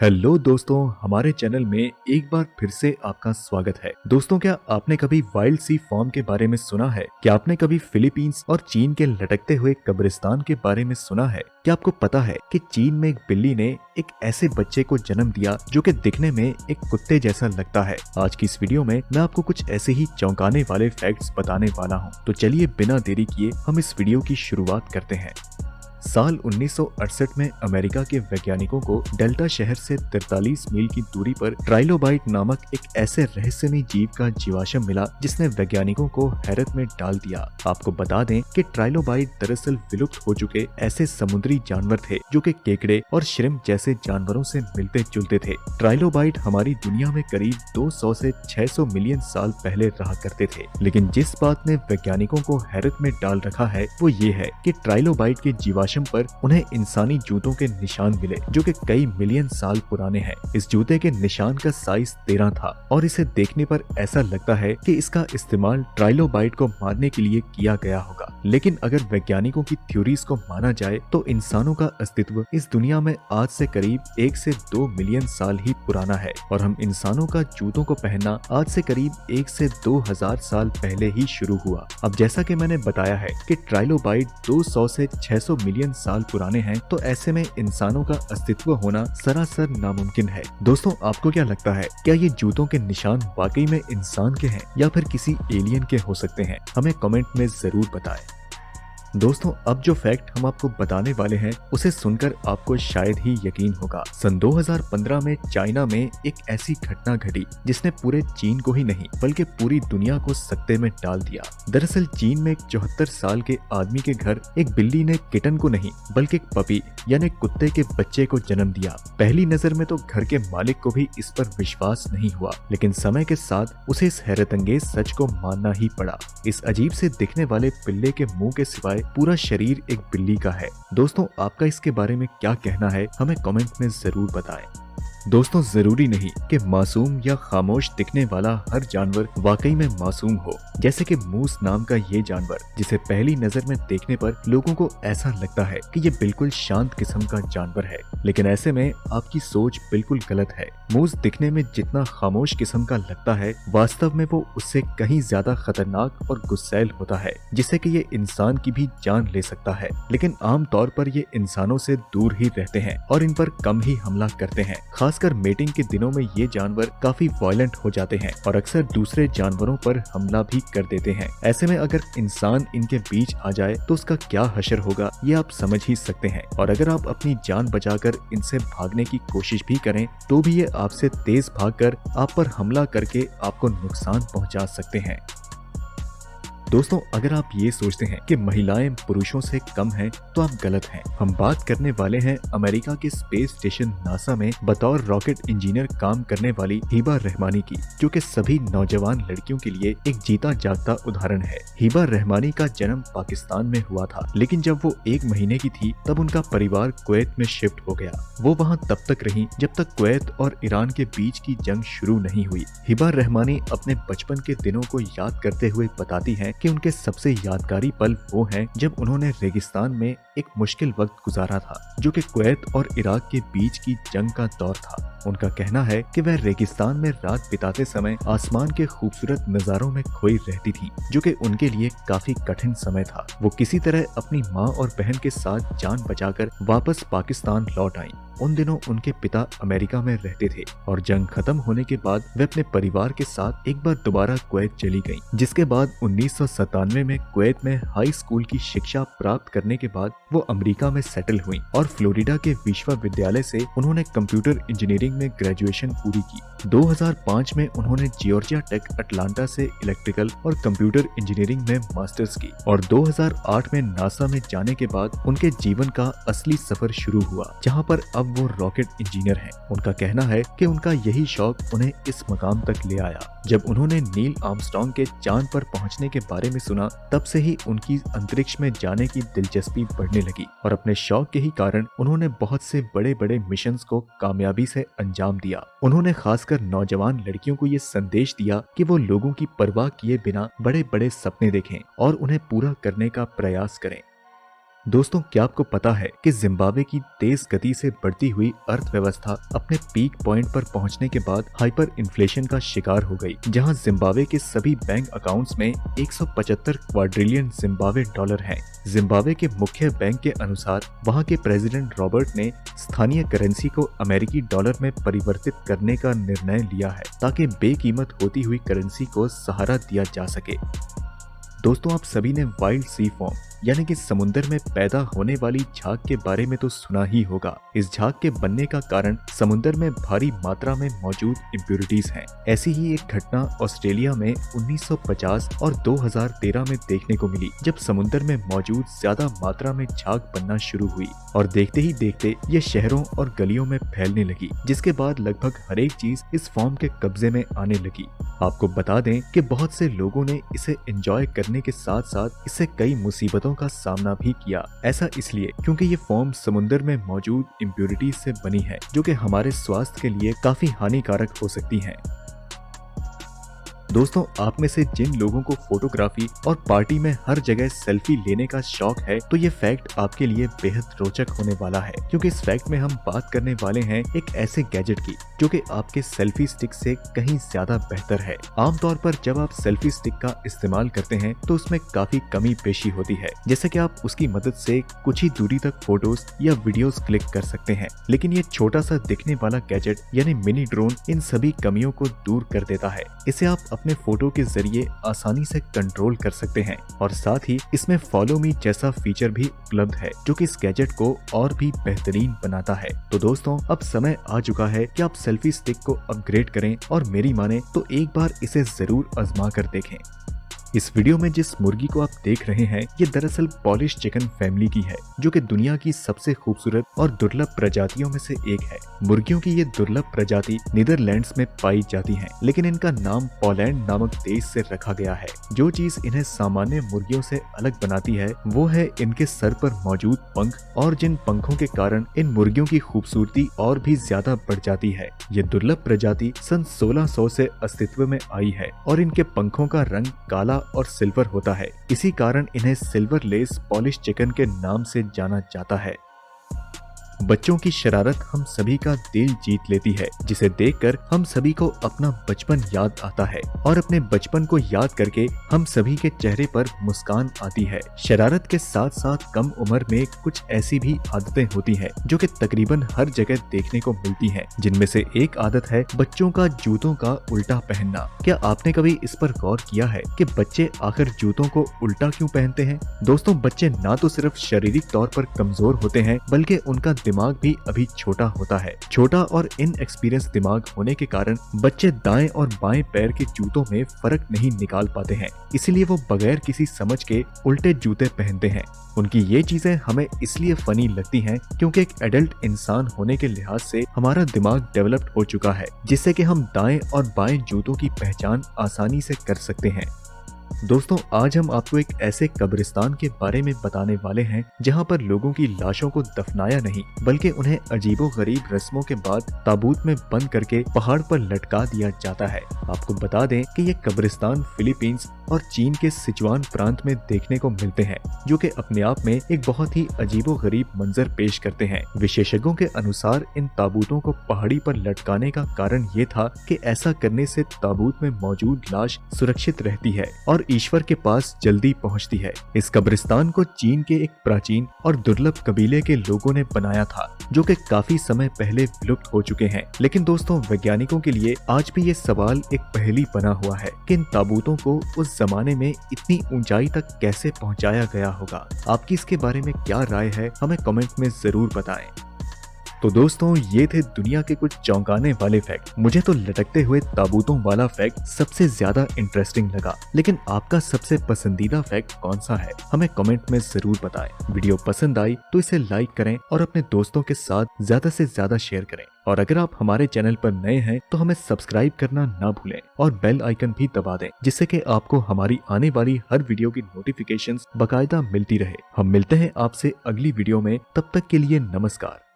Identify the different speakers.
Speaker 1: Hello दोस्तों, हमारे channel में एक बार फिर से आपका स्वागत है। दोस्तों, क्या आपने कभी वाइल्ड सी फॉर्म के बारे में सुना है? क्या आपने कभी फिलीपींस और चीन के लटकते हुए कब्रिस्तान के बारे में सुना है? क्या आपको पता है कि चीन में एक बिल्ली ने एक ऐसे बच्चे को जन्म दिया जो कि दिखने में एक कुत्ते जैसा लगता है? आज की इस वीडियो में मैं आपको कुछ ऐसे ही चौंकाने वाले फैक्ट्स बताने वाला हूँ। तो चलिए बिना देरी किए हम इस वीडियो की शुरुआत करते हैं। साल 1968 में अमेरिका के वैज्ञानिकों को डेल्टा शहर से 43 मील की दूरी पर ट्राइलोबाइट नामक एक ऐसे रहस्यमय जीव का जीवाश्म मिला जिसने वैज्ञानिकों को हैरत में डाल दिया। आपको बता दें कि ट्राइलोबाइट दरअसल विलुप्त हो चुके ऐसे समुद्री जानवर थे जो कि केकड़े और श्रिम्प जैसे जानवरों से मिलते जुलते थे। ट्राइलोबाइट हमारी दुनिया में करीब 200 से 600 मिलियन साल पहले रहा करते थे, लेकिन जिस बात ने वैज्ञानिकों को हैरत में डाल रखा है वो ये है कि ट्राइलोबाइट के जीवाश्म पर उन्हें इंसानी जूतों के निशान मिले जो कि कई मिलियन साल पुराने हैं। इस जूते के निशान का साइज 13 था और इसे देखने पर ऐसा लगता है कि इसका इस्तेमाल ट्राइलोबाइट को मारने के लिए किया गया होगा। लेकिन अगर वैज्ञानिकों की थ्योरीज को माना जाए तो इंसानों का अस्तित्व इस दुनिया में आज से करीब 1 से 2 मिलियन साल ही पुराना है और हम इंसानों का जूतों को पहनना आज से करीब 1 से 2000 साल पहले ही शुरू हुआ। अब जैसा कि मैंने बताया है कि ट्राइलोबाइट 200 से 600 मिलियन साल पुराने हैं, तो ऐसे में इंसानों का अस्तित्व होना सरासर नामुमकिन है। दोस्तों, आपको क्या लगता है, क्या ये जूतों के निशान वाकई में इंसान के हैं या फिर किसी एलियन के हो सकते हैं? हमें कमेंट में जरूर बताएं। दोस्तों, अब जो फैक्ट हम आपको बताने वाले हैं उसे सुनकर आपको शायद ही यकीन होगा। सन 2015 में चाइना में एक ऐसी घटना घटी जिसने पूरे चीन को ही नहीं बल्कि पूरी दुनिया को सकते में डाल दिया। दरअसल चीन में एक 74 साल के आदमी के घर एक बिल्ली ने किटन को नहीं बल्कि एक पपी यानी कुत्ते के बच्चे को जन्म दिया। पहली नजर में तो घर के मालिक को भी इस पर विश्वास नहीं हुआ, लेकिन समय के साथ उसे इस हैरतअंगेज सच को मानना ही पड़ा। इस अजीब से दिखने वाले पिल्ले के मुंह के सिवाय पूरा शरीर एक बिल्ली का है। दोस्तों, आपका इसके बारे में क्या कहना है? हमें कमेंट में जरूर बताएं। दोस्तों, जरूरी नहीं कि मासूम या खामोश दिखने वाला हर जानवर वाकई में मासूम हो। जैसे कि मूस नाम का ये जानवर जिसे पहली नजर में देखने पर लोगों को ऐसा लगता है कि ये बिल्कुल शांत किस्म का जानवर है, लेकिन ऐसे में आपकी सोच बिल्कुल गलत है। मूस दिखने में जितना खामोश किस्म का लगता है, वास्तव में वो उससे कहीं ज्यादा खतरनाक और गुस्सैल होता है, जिससे कि ये इंसान की भी जान ले सकता है। लेकिन आम तौर पर ये इंसानों से दूर ही रहते हैं और इन पर कम ही हमला करते हैं। खासकर मेटिंग के दिनों में ये जानवर काफी वायलेंट हो जाते हैं और अक्सर दूसरे जानवरों पर हमला भी कर देते हैं। ऐसे में अगर इंसान इनके बीच आ जाए तो उसका क्या हशर होगा ये आप समझ ही सकते हैं। और अगर आप अपनी जान बचाकर इनसे भागने की कोशिश भी करें तो भी ये आपसे तेज भागकर आप पर हमला करके आपको नुकसान पहुंचा सकते हैं। दोस्तों, अगर आप ये सोचते हैं कि महिलाएं पुरुषों से कम हैं तो आप गलत हैं। हम बात करने वाले हैं अमेरिका के स्पेस स्टेशन नासा में बतौर रॉकेट इंजीनियर काम करने वाली हिबा रहमानी की, जो कि सभी नौजवान लड़कियों के लिए एक जीता जागता उदाहरण है। हिबा रहमानी का जन्म पाकिस्तान में हुआ था, लेकिन जब वो 1 महीने की थी तब उनका परिवार कुवैत में शिफ्ट हो गया। वो वहाँ तब तक रही जब तक कुवैत और ईरान के बीच की जंग शुरू नहीं हुई। हिबा रहमानी अपने बचपन के दिनों को याद करते हुए बताती हैं कि उनके सबसे यादगारी पल वो हैं जब उन्होंने रेगिस्तान में एक मुश्किल वक्त गुजारा था, जो कि कुवैत और इराक के बीच की जंग का दौर था। उनका कहना है कि वह रेगिस्तान में रात बिताते समय आसमान के खूबसूरत नजारों में खोई रहती थी, जो कि उनके लिए काफी कठिन समय था। वो किसी तरह अपनी माँ और बहन के साथ जान बचाकर वापस पाकिस्तान लौट आईं। उन दिनों उनके पिता अमेरिका में रहते थे और जंग खत्म होने के बाद वे अपने परिवार के साथ एक बार दोबारा कुवैत चली गईं। जिसके बाद 1997 में कुवैत में हाई स्कूल की शिक्षा प्राप्त करने के बाद वो अमेरिका में सेटल हुई और फ्लोरिडा के विश्वविद्यालय से उन्होंने कंप्यूटर इंजीनियरिंग में ग्रेजुएशन पूरी की। 2005 में उन्होंने जॉर्जिया टेक अटलांटा से इलेक्ट्रिकल और कंप्यूटर इंजीनियरिंग में मास्टर्स की और 2008 में नासा में जाने के बाद उनके जीवन का असली सफर शुरू हुआ, जहां पर अब वो रॉकेट इंजीनियर हैं। उनका कहना है कि उनका यही शौक उन्हें इस मकाम तक ले आया। जब उन्होंने नील आर्मस्ट्रांग के चांद पर पहुंचने के बारे में सुना, तब से ही उनकी अंतरिक्ष में जाने की दिलचस्पी बढ़ने लगी और अपने शौक के ही कारण उन्होंने बहुत से बड़े बड़े मिशन को कामयाबी से अंजाम दिया। उन्होंने खासकर नौजवान लड़कियों को ये संदेश दिया कि वो लोगों की परवाह किए बिना बड़े बड़े सपने देखें और उन्हें पूरा करने का प्रयास करें। दोस्तों, क्या आपको पता है कि जिम्बाब्वे की तेज गति से बढ़ती हुई अर्थव्यवस्था अपने पीक पॉइंट पर पहुंचने के बाद हाइपर इन्फ्लेशन का शिकार हो गई, जहां जिम्बाब्वे के सभी बैंक अकाउंट्स में 175 क्वाड्रिलियन जिम्बाब्वे डॉलर हैं। जिम्बाब्वे के मुख्य बैंक के अनुसार वहां के प्रेसिडेंट रॉबर्ट ने स्थानीय करेंसी को अमेरिकी डॉलर में परिवर्तित करने का निर्णय लिया है ताकि बेकीमत होती हुई करेंसी को सहारा दिया जा सके। दोस्तों, आप सभी ने वाइल्ड सी फॉर्म यानी कि समुद्र में पैदा होने वाली झाग के बारे में तो सुना ही होगा। इस झाग के बनने का कारण समुद्र में भारी मात्रा में मौजूद इम्प्योरिटीज हैं। ऐसी ही एक घटना ऑस्ट्रेलिया में 1950 और 2013 में देखने को मिली, जब समुद्र में मौजूद ज्यादा मात्रा में झाग बनना शुरू हुई और देखते ही देखते ये शहरों और गलियों में फैलने लगी, जिसके बाद लगभग हर एक चीज इस फॉर्म के कब्जे में आने लगी। आपको बता दें कि बहुत से लोगों ने इसे एंजॉय करने के साथ साथ इससे कई मुसीबतों का सामना भी किया। ऐसा इसलिए क्योंकि ये फॉर्म समुद्र में मौजूद इम्प्योरिटीज से बनी है, जो कि हमारे स्वास्थ्य के लिए काफी हानिकारक हो सकती हैं। दोस्तों, आप में से जिन लोगों को फोटोग्राफी और पार्टी में हर जगह सेल्फी लेने का शौक है, तो ये फैक्ट आपके लिए बेहद रोचक होने वाला है, क्योंकि इस फैक्ट में हम बात करने वाले हैं एक ऐसे गैजेट की जो कि आपके सेल्फी स्टिक से कहीं ज्यादा बेहतर है। आमतौर पर जब आप सेल्फी स्टिक का इस्तेमाल करते हैं तो उसमें काफी कमी पेशी होती है, जैसे कि आप उसकी मदद से कुछ ही दूरी तक फोटोज या वीडियोस क्लिक कर सकते हैं। लेकिन ये छोटा सा दिखने वाला गैजेट यानी मिनी ड्रोन इन सभी कमियों को दूर कर देता है। इसे आप अपने फोटो के जरिए आसानी से कंट्रोल कर सकते हैं और साथ ही इसमें फॉलो मी जैसा फीचर भी उपलब्ध है, जो कि इस गैजेट को और भी बेहतरीन बनाता है। तो दोस्तों, अब समय आ चुका है कि आप सेल्फी स्टिक को अपग्रेड करें और मेरी माने तो एक बार इसे जरूर आजमा कर देखें। इस वीडियो में जिस मुर्गी को आप देख रहे हैं, ये दरअसल पॉलिश चिकन फैमिली की है, जो कि दुनिया की सबसे खूबसूरत और दुर्लभ प्रजातियों में से एक है। मुर्गियों की ये दुर्लभ प्रजाति नीदरलैंड्स में पाई जाती है, लेकिन इनका नाम पोलैंड नामक देश से रखा गया है। जो चीज इन्हें सामान्य मुर्गियों से अलग बनाती है वो है इनके सर पर मौजूद पंख, और जिन पंखों के कारण इन मुर्गियों की खूबसूरती और भी ज्यादा बढ़ जाती है। ये दुर्लभ प्रजाति सन 1600 से अस्तित्व में आई है और इनके पंखों का रंग काला और सिल्वर होता है। इसी कारण इन्हें सिल्वर लेस पॉलिश चिकन के नाम से जाना जाता है। बच्चों की शरारत हम सभी का दिल जीत लेती है, जिसे देखकर हम सभी को अपना बचपन याद आता है और अपने बचपन को याद करके हम सभी के चेहरे पर मुस्कान आती है। शरारत के साथ साथ कम उम्र में कुछ ऐसी भी आदतें होती हैं जो कि तकरीबन हर जगह देखने को मिलती हैं, जिनमें से एक आदत है बच्चों का जूतों का उल्टा पहनना। क्या आपने कभी इस पर गौर किया है कि बच्चे आखिर जूतों को उल्टा क्यों पहनते हैं? दोस्तों, बच्चे ना तो सिर्फ शारीरिक तौर पर कमजोर होते हैं, बल्कि उनका दिमाग भी अभी छोटा होता है। छोटा और इनएक्सपीरियंस दिमाग होने के कारण बच्चे दाएं और बाएं पैर के जूतों में फर्क नहीं निकाल पाते हैं, इसलिए वो बगैर किसी समझ के उल्टे जूते पहनते हैं। उनकी ये चीजें हमें इसलिए फनी लगती हैं क्योंकि एक एडल्ट इंसान होने के लिहाज से हमारा दिमाग डेवलप्ड हो चुका है, जिससे कि हम दाएं और बाएं जूतों की पहचान आसानी से कर सकते हैं। दोस्तों, आज हम आपको एक ऐसे कब्रिस्तान के बारे में बताने वाले हैं जहां पर लोगों की लाशों को दफनाया नहीं, बल्कि उन्हें अजीबोगरीब रस्मों के बाद ताबूत में बंद करके पहाड़ पर लटका दिया जाता है। आपको बता दें कि ये कब्रिस्तान फिलीपींस और चीन के सिचुआन प्रांत में देखने को मिलते हैं, जो कि अपने आप में एक बहुत ही अजीबोगरीब मंजर पेश करते हैं। विशेषज्ञों के अनुसार इन ताबूतों को पहाड़ी पर लटकाने का कारण ये था कि ऐसा करने से ताबूत में मौजूद लाश सुरक्षित रहती है और ईश्वर के पास जल्दी पहुंचती है। इस कब्रिस्तान को चीन के एक प्राचीन और दुर्लभ कबीले के लोगों ने बनाया था, जो कि काफी समय पहले विलुप्त हो चुके हैं। लेकिन दोस्तों, वैज्ञानिकों के लिए आज भी ये सवाल एक पहेली बना हुआ है कि इन ताबूतों को उस जमाने में इतनी ऊंचाई तक कैसे पहुंचाया गया होगा। आपकी इसके बारे में क्या राय है, हमें कमेंट में जरूर बताएं। तो दोस्तों, ये थे दुनिया के कुछ चौंकाने वाले फैक्ट। मुझे तो लटकते हुए ताबूतों वाला फैक्ट सबसे ज्यादा इंटरेस्टिंग लगा, लेकिन आपका सबसे पसंदीदा फैक्ट कौन सा है, हमें कमेंट में जरूर बताएं। वीडियो पसंद आई तो इसे लाइक करें और अपने दोस्तों के साथ ज्यादा से ज्यादा शेयर करें। और अगर आप हमारे चैनल पर नए हैं तो हमें सब्सक्राइब करना ना भूलें और बेल आइकन भी दबा दें, जिससे कि आपको हमारी आने वाली हर वीडियो की नोटिफिकेशंस बाकायदा मिलती रहे। हम मिलते हैं आपसे अगली वीडियो में, तब तक के लिए नमस्कार।